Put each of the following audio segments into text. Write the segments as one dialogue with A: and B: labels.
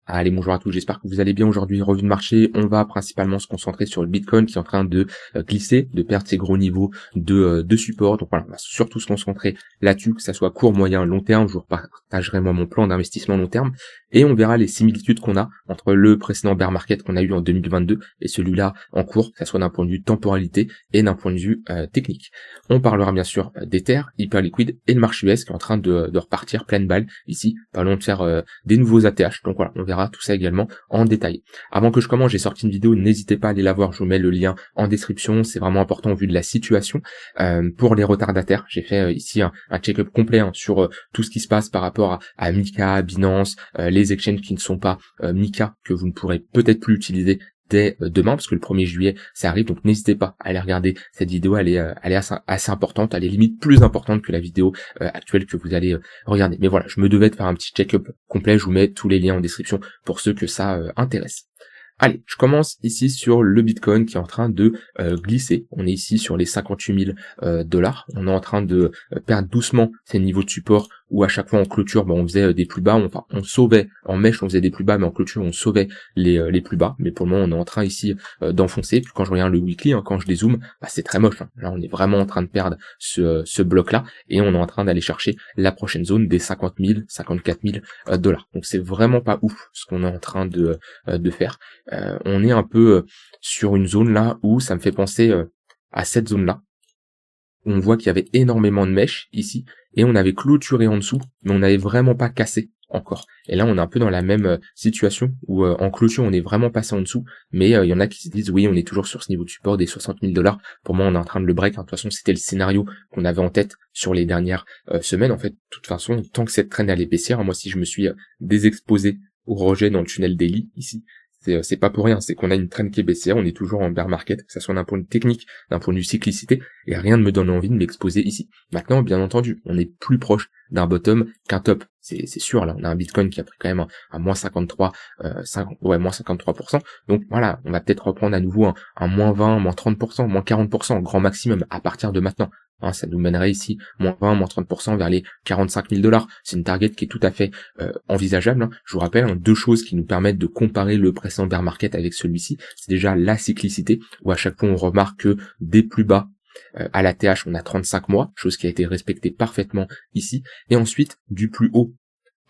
A: Allez, bonjour à tous, j'espère que vous allez bien aujourd'hui. Revue de marché, on va principalement se concentrer sur le Bitcoin qui est en train de glisser, de perdre ses gros niveaux de support. Donc voilà, on va surtout se concentrer là-dessus, que ça soit court, moyen, long terme. Je vous partagerai moi mon plan d'investissement long terme et on verra les similitudes qu'on a entre le précédent bear market qu'on a eu en 2022 et celui-là en cours, que ça soit d'un point de vue temporalité et d'un point de vue technique. On parlera bien sûr d'Ether, hyper liquide et le marché US qui est en train de repartir pleine balle ici, pas loin de faire des nouveaux ATH. Donc voilà, on verra tout ça également en détail. Avant que je commence, j'ai sorti une vidéo, n'hésitez pas à aller la voir, je vous mets le lien en description, c'est vraiment important au vu de la situation. Pour les retardataires, j'ai fait ici un check-up complet sur tout ce qui se passe par rapport à Mika, Binance, les exchanges qui ne sont pas Mika, que vous ne pourrez peut-être plus utiliser dès demain, parce que le 1er juillet ça arrive, donc n'hésitez pas à aller regarder cette vidéo, elle est assez importante, elle est limite plus importante que la vidéo actuelle que vous allez regarder. Mais voilà, je me devais de faire un petit check-up complet, je vous mets tous les liens en description pour ceux que ça intéresse. Allez, je commence ici sur le Bitcoin qui est en train de glisser. On est ici sur les 58 000 dollars. On est en train de perdre doucement ces niveaux de support où à chaque fois en clôture, on faisait des plus bas. On sauvait en mèche, on faisait des plus bas, mais en clôture, on sauvait les plus bas. Mais pour le moment, on est en train ici d'enfoncer. Puis quand je regarde le weekly, quand je dézoome, c'est très moche. Là, on est vraiment en train de perdre ce bloc-là et on est en train d'aller chercher la prochaine zone des 50 000, 54 000 dollars. Donc c'est vraiment pas ouf ce qu'on est en train de faire. On est un peu sur une zone là où ça me fait penser à cette zone là. On voit qu'il y avait énormément de mèches ici et on avait clôturé en dessous, mais on n'avait vraiment pas cassé encore. Et là, on est un peu dans la même situation où en clôture, on est vraiment passé en dessous, mais il y en a qui se disent oui, on est toujours sur ce niveau de support des 60 000 dollars. Pour moi, on est en train de le break. De toute façon, c'était le scénario qu'on avait en tête sur les dernières semaines. En fait, de toute façon, tant que cette traîne allait baissière, moi, si je me suis désexposé au rejet dans le tunnel daily ici, c'est pas pour rien, c'est qu'on a une traîne qui est baissière, on est toujours en bear market, que ça soit d'un point de vue technique, d'un point de vue cyclicité, et rien ne me donne envie de m'exposer ici. Maintenant, bien entendu, on est plus proche d'un bottom qu'un top, c'est sûr, là, on a un Bitcoin qui a pris quand même un moins 53, moins 53%, donc voilà, on va peut-être reprendre à nouveau un moins 20, moins 30%, moins 40%, grand maximum, à partir de maintenant. Ça nous mènerait ici, moins 20, moins 30% vers les 45 000 dollars. C'est une target qui est tout à fait envisageable. Je vous rappelle, deux choses qui nous permettent de comparer le précédent bear market avec celui-ci. C'est déjà la cyclicité, où à chaque fois on remarque que des plus bas à la TH, on a 35 mois, chose qui a été respectée parfaitement ici. Et ensuite, du plus haut,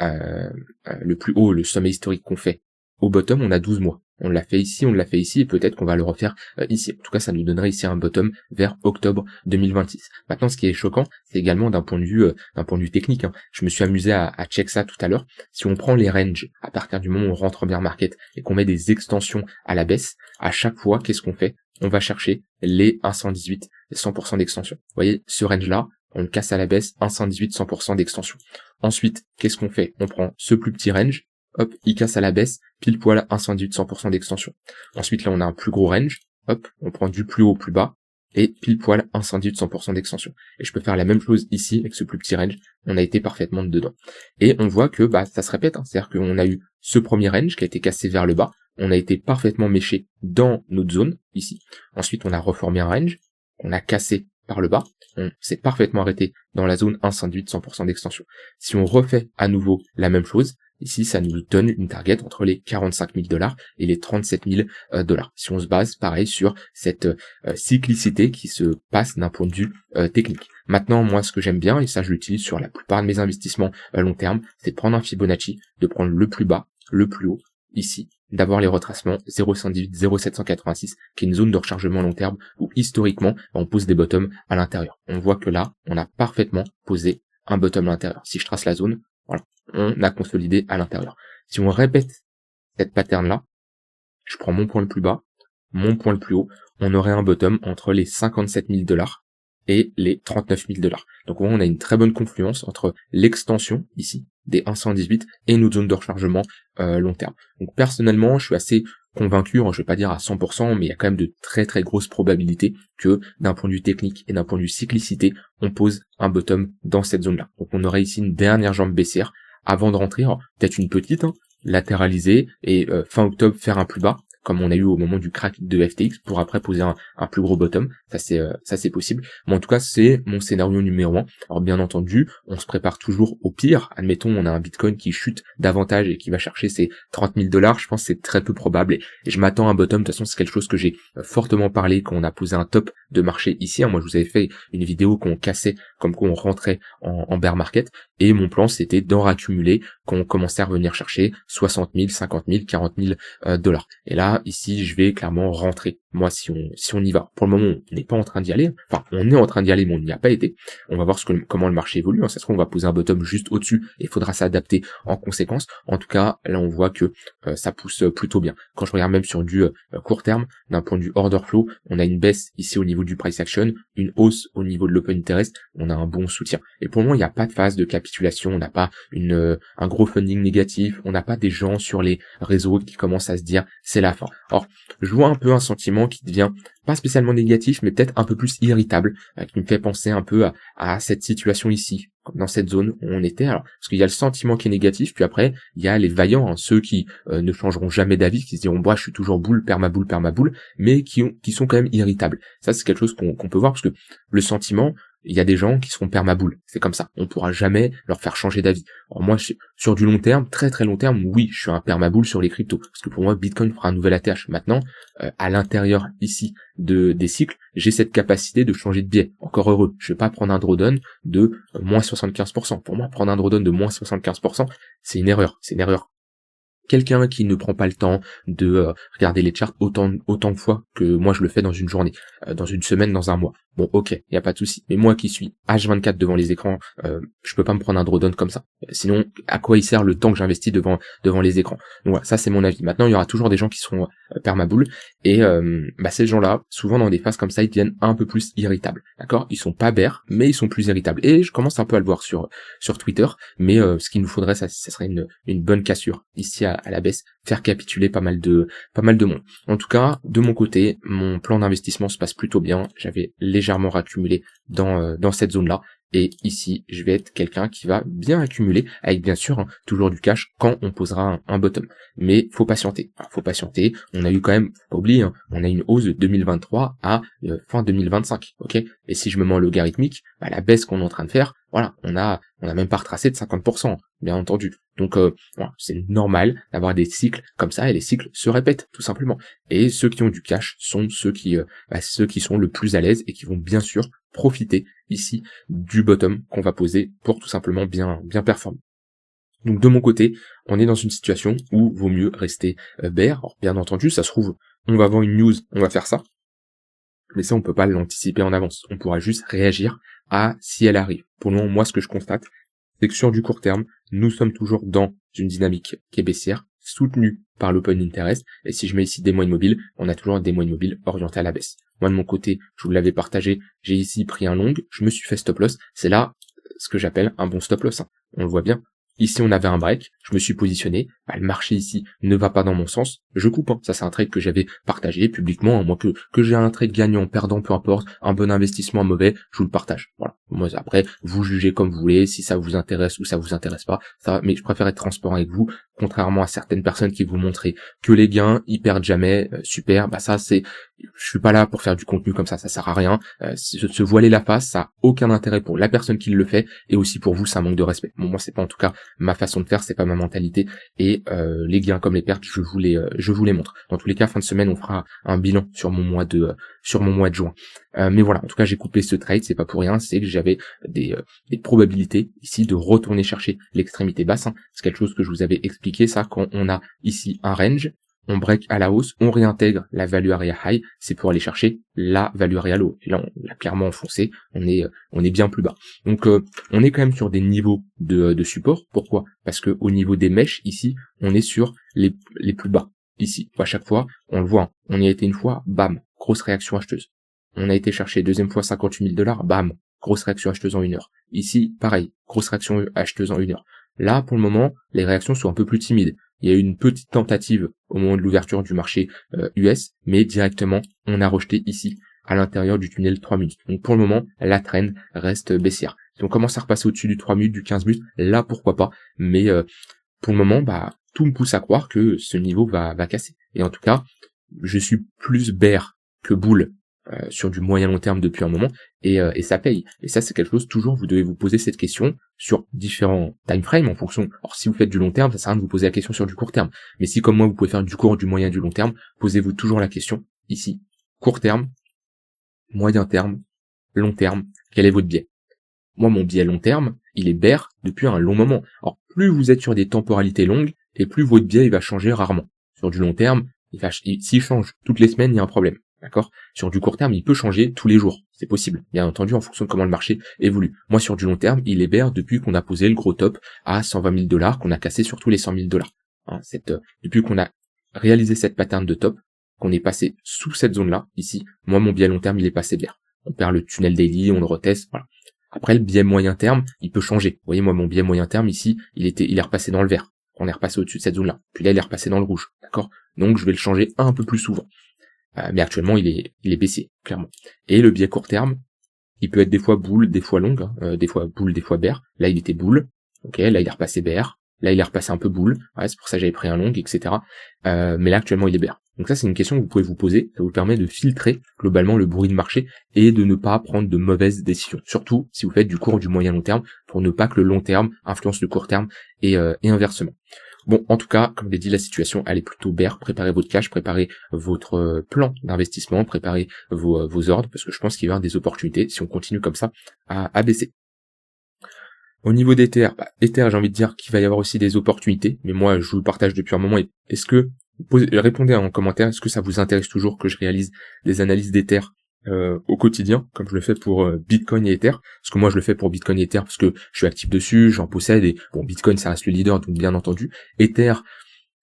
A: le sommet historique qu'on fait au bottom, on a 12 mois. On l'a fait ici, et peut-être qu'on va le refaire ici. En tout cas, ça nous donnerait ici un bottom vers octobre 2026. Maintenant, ce qui est choquant, c'est également d'un point de vue technique. Je me suis amusé à check ça tout à l'heure. Si on prend les ranges, à partir du moment où on rentre en bear market et qu'on met des extensions à la baisse, à chaque fois, qu'est-ce qu'on fait? On va chercher les 118, 100% d'extension. Vous voyez, ce range-là, on le casse à la baisse, 118, 100% d'extension. Ensuite, qu'est-ce qu'on fait? On prend ce plus petit range, hop, il casse à la baisse, pile poil à 118, 100% d'extension. Ensuite, là, on a un plus gros range, hop, on prend du plus haut au plus bas, et pile poil 118, 100% d'extension. Et je peux faire la même chose ici, avec ce plus petit range, on a été parfaitement dedans. Et on voit que, ça se répète, c'est-à-dire qu'on a eu ce premier range qui a été cassé vers le bas, on a été parfaitement méché dans notre zone, ici. Ensuite, on a reformé un range, on a cassé par le bas, on s'est parfaitement arrêté dans la zone 118, 100% d'extension. Si on refait à nouveau la même chose, ici, ça nous donne une target entre les 45 000 dollars et les 37 000 dollars. Si on se base, pareil, sur cette cyclicité qui se passe d'un point de vue technique. Maintenant, moi, ce que j'aime bien, et ça, je l'utilise sur la plupart de mes investissements long terme, c'est de prendre un Fibonacci, de prendre le plus bas, le plus haut, ici, d'avoir les retracements 0,118, 0,786, qui est une zone de rechargement long terme où, historiquement, on pose des bottoms à l'intérieur. On voit que là, on a parfaitement posé un bottom à l'intérieur. Si je trace la zone, voilà, on a consolidé à l'intérieur. Si on répète cette pattern-là, je prends mon point le plus bas, mon point le plus haut, on aurait un bottom entre les 57 000 dollars et les 39 000 dollars. Donc on a une très bonne confluence entre l'extension, ici, des 118 et nos zones de rechargement long terme. Donc personnellement, je suis assez convaincu, je vais pas dire à 100%, mais il y a quand même de très très grosses probabilités que d'un point de vue technique et d'un point de vue cyclicité, on pose un bottom dans cette zone-là. Donc on aurait ici une dernière jambe baissière avant de rentrer, peut-être une petite, latéraliser et fin octobre faire un plus bas. comme on a eu au moment du crack de FTX, pour après poser un plus gros bottom. Ça c'est possible. Mais en tout cas, c'est mon scénario numéro 1. Alors bien entendu, on se prépare toujours au pire. Admettons, on a un Bitcoin qui chute davantage et qui va chercher ses 30 000 $. Je pense que c'est très peu probable. Et je m'attends à un bottom. De toute façon, c'est quelque chose que j'ai fortement parlé quand on a posé un top de marché ici. Moi, je vous avais fait une vidéo qu'on cassait, comme quoi on rentrait en bear market. Et mon plan, c'était d'en raccumuler quand on commençait à revenir chercher 60 000, 50 000, 40 000 $. Et là, ici, je vais clairement rentrer. Moi, si on y va. Pour le moment, on n'est pas en train d'y aller. Enfin, on est en train d'y aller, mais on n'y a pas été. On va voir comment le marché évolue. Ça se trouve, on va poser un bottom juste au-dessus et il faudra s'adapter en conséquence. En tout cas, là, on voit que ça pousse plutôt bien. Quand je regarde même sur du court terme, d'un point de vue order flow, on a une baisse ici au niveau du price action, une hausse au niveau de l'open interest, on a un bon soutien. Et pour le moment, il n'y a pas de phase de capitulation, on n'a pas un gros funding négatif, on n'a pas des gens sur les réseaux qui commencent à se dire c'est la fin. Alors, je vois un peu un sentiment qui devient pas spécialement négatif, mais peut-être un peu plus irritable, qui me fait penser un peu à cette situation ici, dans cette zone où on était. Alors, parce qu'il y a le sentiment qui est négatif, puis après, il y a les vaillants, ceux qui ne changeront jamais d'avis, qui se diront, je suis toujours boule, perma-boule, mais qui sont quand même irritables. Ça, c'est quelque chose qu'on peut voir, parce que le sentiment, il y a des gens qui seront permaboule. C'est comme ça. On pourra jamais leur faire changer d'avis. Alors moi, sur du long terme, très très long terme, oui, je suis un permaboule sur les cryptos. Parce que pour moi, Bitcoin fera un nouvel ATH. Maintenant, à l'intérieur ici des cycles, j'ai cette capacité de changer de biais. Encore heureux. Je vais pas prendre un drawdown de moins 75%. Pour moi, prendre un drawdown de moins 75%, c'est une erreur. C'est une erreur. Quelqu'un qui ne prend pas le temps de regarder les charts autant de fois que moi je le fais dans une journée, dans une semaine, dans un mois. Bon, ok, il y a pas de souci. Mais moi qui suis H24 devant les écrans, je peux pas me prendre un drawdown comme ça. Sinon, à quoi il sert le temps que j'investis devant les écrans? Donc voilà, ça c'est mon avis. Maintenant, il y aura toujours des gens qui seront permaboule et ces gens-là, souvent dans des phases comme ça, ils deviennent un peu plus irritables. D'accord? Ils sont pas bears, mais ils sont plus irritables. Et je commence un peu à le voir sur Twitter. Mais ce qu'il nous faudrait, ça serait une bonne cassure ici à la baisse, faire capituler pas mal de monde. En tout cas, de mon côté, mon plan d'investissement se passe plutôt bien. J'avais légèrement raccumulé dans cette zone-là. Et ici, je vais être quelqu'un qui va bien accumuler, avec bien sûr toujours du cash quand on posera un bottom. Mais faut patienter. Alors, faut patienter. On a eu quand même, faut pas oublier, on a une hausse de 2023 à fin 2025. Ok. Et si je me mets en logarithmique, la baisse qu'on est en train de faire, voilà, on a même pas retracé de 50%, bien entendu. Donc voilà, c'est normal d'avoir des cycles comme ça et les cycles se répètent tout simplement. Et ceux qui ont du cash sont ceux qui sont le plus à l'aise et qui vont bien sûr profiter ici du bottom qu'on va poser pour tout simplement bien performer. Donc de mon côté, on est dans une situation où vaut mieux rester bear. Alors, bien entendu, ça se trouve, on va voir une news, on va faire ça. Mais ça, on peut pas l'anticiper en avance. On pourra juste réagir à si elle arrive. Pour le moment, moi, ce que je constate, c'est que sur du court terme, nous sommes toujours dans une dynamique qui est baissière, soutenue par l'open interest. Et si je mets ici des moyennes mobiles, on a toujours des moyennes mobiles orientées à la baisse. Moi, de mon côté, je vous l'avais partagé, j'ai ici pris un long, je me suis fait stop loss. C'est là ce que j'appelle un bon stop loss. On le voit bien. Ici, on avait un break, je me suis positionné, le marché ici ne va pas dans mon sens, je coupe, ça c'est un trade que j'avais partagé publiquement, moi que j'ai un trade gagnant, perdant, peu importe, un bon investissement, un mauvais, je vous le partage, voilà. Moi après, vous jugez comme vous voulez, si ça vous intéresse ou ça vous intéresse pas, ça, mais je préfère être transparent avec vous, contrairement à certaines personnes qui vous montrent que les gains, ils perdent jamais, super, ça c'est, je suis pas là pour faire du contenu comme ça sert à rien, se voiler la face, ça a aucun intérêt pour la personne qui le fait, et aussi pour vous, ça manque de respect. Bon, moi c'est pas en tout cas ma façon de faire, c'est pas ma mentalité, et les gains comme les pertes, je vous les montre. Dans tous les cas, fin de semaine, on fera un bilan sur mon mois de juin. Mais voilà, en tout cas, j'ai coupé ce trade, c'est pas pour rien, c'est que j'avais des probabilités ici de retourner chercher l'extrémité basse. C'est quelque chose que je vous avais expliqué, ça, quand on a ici un range, on break à la hausse, on réintègre la value area high, c'est pour aller chercher la value area low. Et là, on l'a clairement enfoncé, on est bien plus bas. Donc, on est quand même sur des niveaux de support. Pourquoi? Parce que au niveau des mèches, ici, on est sur les plus bas. Ici, à chaque fois, on le voit, on y a été une fois, bam, grosse réaction acheteuse. On a été chercher deuxième fois 58 000 $, bam, grosse réaction acheteuse en 1 heure. Ici, pareil, grosse réaction acheteuse en 1 heure. Là, pour le moment, les réactions sont un peu plus timides. Il y a eu une petite tentative au moment de l'ouverture du marché US, mais directement, on a rejeté ici, à l'intérieur du tunnel 3 minutes. Donc pour le moment, la trend reste baissière. Si on commence à repasser au-dessus du 3 minutes, du 15 minutes, là, pourquoi pas. Mais pour le moment, tout me pousse à croire que ce niveau va casser. Et en tout cas, je suis plus bear que bull sur du moyen long terme depuis un moment, et ça paye. Et ça, c'est quelque chose, toujours, vous devez vous poser cette question sur différents time frames en fonction. Alors, si vous faites du long terme, ça sert à rien de vous poser la question sur du court terme. Mais si, comme moi, vous pouvez faire du court, du moyen, du long terme, posez-vous toujours la question, ici, court terme, moyen terme, long terme, quel est votre biais? Moi, mon biais long terme, il est bear depuis un long moment. Alors, plus vous êtes sur des temporalités longues, et plus votre biais, il va changer rarement. Sur du long terme, s'il change toutes les semaines, il y a un problème. D'accord? Sur du court terme, il peut changer tous les jours. C'est possible. Bien entendu, en fonction de comment le marché évolue. Moi, sur du long terme, il est bear depuis qu'on a posé le gros top à 120 000 $, qu'on a cassé sur tous les 100 000 $. Hein, depuis qu'on a réalisé cette pattern de top, qu'on est passé sous cette zone-là, ici, moi, mon biais long terme, il est passé bear. On perd le tunnel daily, on le reteste, voilà. Après, le biais moyen terme, il peut changer. Vous voyez, moi, mon biais moyen terme, ici, il est repassé dans le vert. On est repassé au-dessus de cette zone-là. Puis là, il est repassé dans le rouge. D'accord? Donc, je vais le changer un peu plus souvent. Mais actuellement, il est baissier, clairement. Et le biais court terme, il peut être des fois bull, des fois long, des fois bull, des fois bear. Là, il était bull. Ok, là, il est repassé bear. Là, il est repassé un peu bull. Ouais, c'est pour ça que j'avais pris un long, etc. Mais là, actuellement, il est bear. Donc ça, c'est une question que vous pouvez vous poser. Ça vous permet de filtrer globalement le bruit de marché et de ne pas prendre de mauvaises décisions. Surtout si vous faites du court, du moyen long terme, pour ne pas que le long terme influence le court terme et inversement. Bon, en tout cas, comme je l'ai dit, la situation, elle est plutôt bear. Préparez votre cash, préparez votre plan d'investissement, préparez vos ordres, parce que je pense qu'il va y avoir des opportunités, si on continue comme ça, à baisser. Au niveau d'Ether, Ether, j'ai envie de dire qu'il va y avoir aussi des opportunités, mais moi, je vous le partage depuis un moment. Est-ce que, répondez en commentaire, est-ce que ça vous intéresse toujours que je réalise des analyses d'Ether au quotidien, comme je le fais pour Bitcoin et Ether, parce que moi je le fais pour Bitcoin et Ether parce que je suis actif dessus, j'en possède, et bon, Bitcoin ça reste le leader, donc bien entendu. Ether,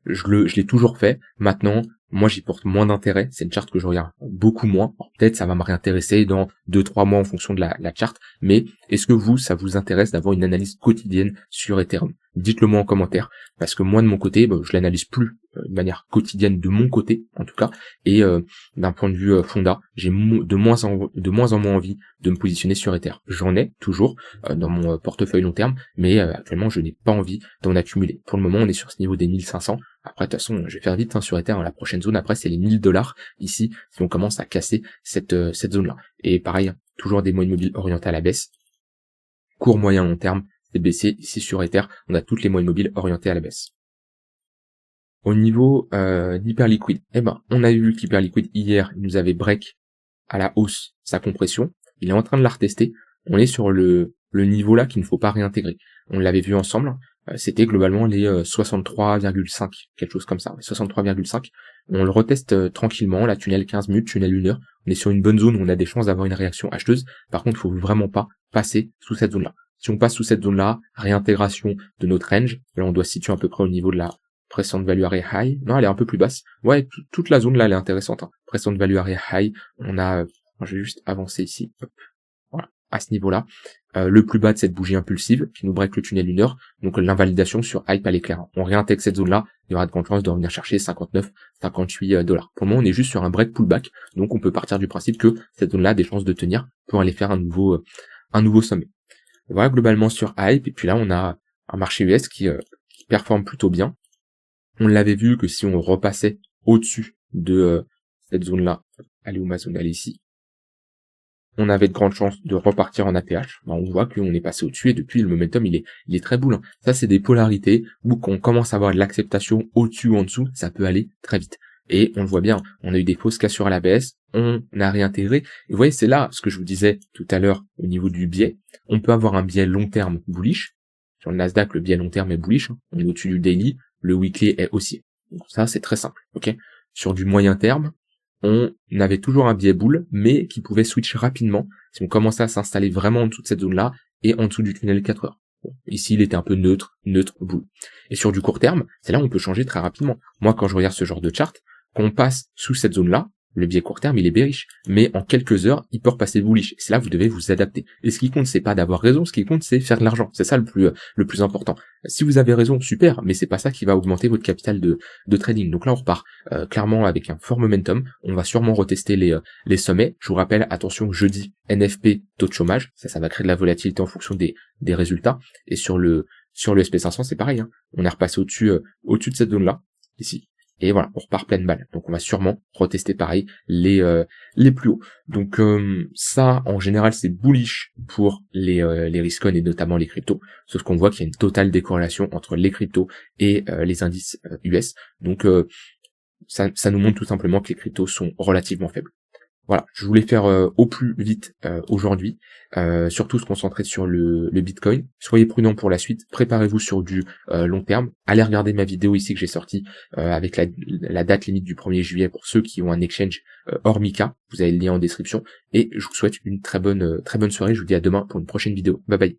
A: je l'ai toujours fait. Maintenant, moi j'y porte moins d'intérêt, c'est une charte que je regarde beaucoup moins. Peut-être ça va me réintéresser dans 2-3 mois en fonction de la charte, mais est-ce que ça vous intéresse d'avoir une analyse quotidienne sur Ethereum? Dites-le moi en commentaire, parce que moi de mon côté, je l'analyse plus de manière quotidienne de mon côté en tout cas, et d'un point de vue fonda, j'ai de moins en moins envie de me positionner sur Ether. J'en ai toujours dans mon portefeuille long terme, mais actuellement je n'ai pas envie d'en accumuler. Pour le moment, on est sur ce niveau des 1500. Après, de toute façon, je vais faire vite sur Ether. La prochaine zone, après, c'est les 1000 $. Ici, si on commence à casser cette zone-là. Et pareil, toujours des moyennes mobiles orientées à la baisse. Court, moyen, long terme, c'est baissier. Ici, sur Ether, on a toutes les moyennes mobiles orientées à la baisse. Au niveau d'Hyperliquid, on a vu qu'Hyperliquid, hier, il nous avait break à la hausse sa compression. Il est en train de la retester. On est sur le niveau là qu'il ne faut pas réintégrer. On l'avait vu ensemble. C'était globalement les 63,5, quelque chose comme ça, 63,5. On le reteste tranquillement, la tunnel 15 minutes, tunnel 1 heure. On est sur une bonne zone où on a des chances d'avoir une réaction acheteuse. Par contre, il faut vraiment pas passer sous cette zone-là. Si on passe sous cette zone-là, réintégration de notre range, là on doit se situer à peu près au niveau de la pression value area high. Non, elle est un peu plus basse. Ouais, toute la zone là, elle est intéressante. Pression value area high, on a, je vais juste avancer ici. Hop. Voilà, à ce niveau-là. Le plus bas de cette bougie impulsive qui nous break le tunnel 1 heure, donc l'invalidation sur hype elle est claire. On réintègre cette zone-là, il y aura de grandes chances de revenir chercher 59, 58 $. Pour le moment, on est juste sur un break pullback, donc on peut partir du principe que cette zone-là a des chances de tenir pour aller faire un nouveau sommet. Voilà globalement sur hype, et puis là on a un marché US qui performe plutôt bien. On l'avait vu que si on repassait au-dessus de cette zone-là, allez où ma zone, elle est ici, on avait de grandes chances de repartir en ATH. On voit qu'on est passé au-dessus et depuis le momentum il est très boule. Ça c'est des polarités où qu'on commence à avoir de l'acceptation au-dessus ou en dessous, ça peut aller très vite. Et on le voit bien, on a eu des fausses cassures à la baisse, on a réintégré. Et vous voyez, c'est là ce que je vous disais tout à l'heure au niveau du biais. On peut avoir un biais long terme bullish. Sur le Nasdaq, le biais long terme est bullish. On est au-dessus du daily, le weekly est haussier. Donc ça c'est très simple. Ok. Sur du moyen terme, on avait toujours un biais boule, mais qui pouvait switch rapidement si on commençait à s'installer vraiment en dessous de cette zone-là et en dessous du tunnel 4 heures. Bon, ici, il était un peu neutre boule. Et sur du court terme, c'est là où on peut changer très rapidement. Moi, quand je regarde ce genre de chart, quand on passe sous cette zone-là, le biais court terme, il est bearish. Mais en quelques heures, il peut repasser bullish. C'est là que vous devez vous adapter. Et ce qui compte, c'est pas d'avoir raison. Ce qui compte, c'est faire de l'argent. C'est ça le plus important. Si vous avez raison, super. Mais c'est pas ça qui va augmenter votre capital de trading. Donc là, on repart clairement avec un fort momentum. On va sûrement retester les sommets. Je vous rappelle, attention, jeudi, NFP, taux de chômage. Ça va créer de la volatilité en fonction des résultats. Et sur le SP500, c'est pareil. On est repassé au-dessus de cette zone-là, ici. et voilà, on repart pleine balle. Donc on va sûrement retester pareil les plus hauts. Donc ça, en général, c'est bullish pour les riscon et notamment les cryptos. Sauf qu'on voit qu'il y a une totale décorrélation entre les cryptos et les indices US. Donc ça nous montre tout simplement que les cryptos sont relativement faibles. Voilà, je voulais faire au plus vite aujourd'hui, surtout se concentrer sur le Bitcoin. Soyez prudents pour la suite, préparez-vous sur du long terme. Allez regarder ma vidéo ici que j'ai sortie avec la date limite du 1er juillet pour ceux qui ont un exchange hors Mika. Vous avez le lien en description. Et je vous souhaite une très bonne soirée. Je vous dis à demain pour une prochaine vidéo. Bye bye.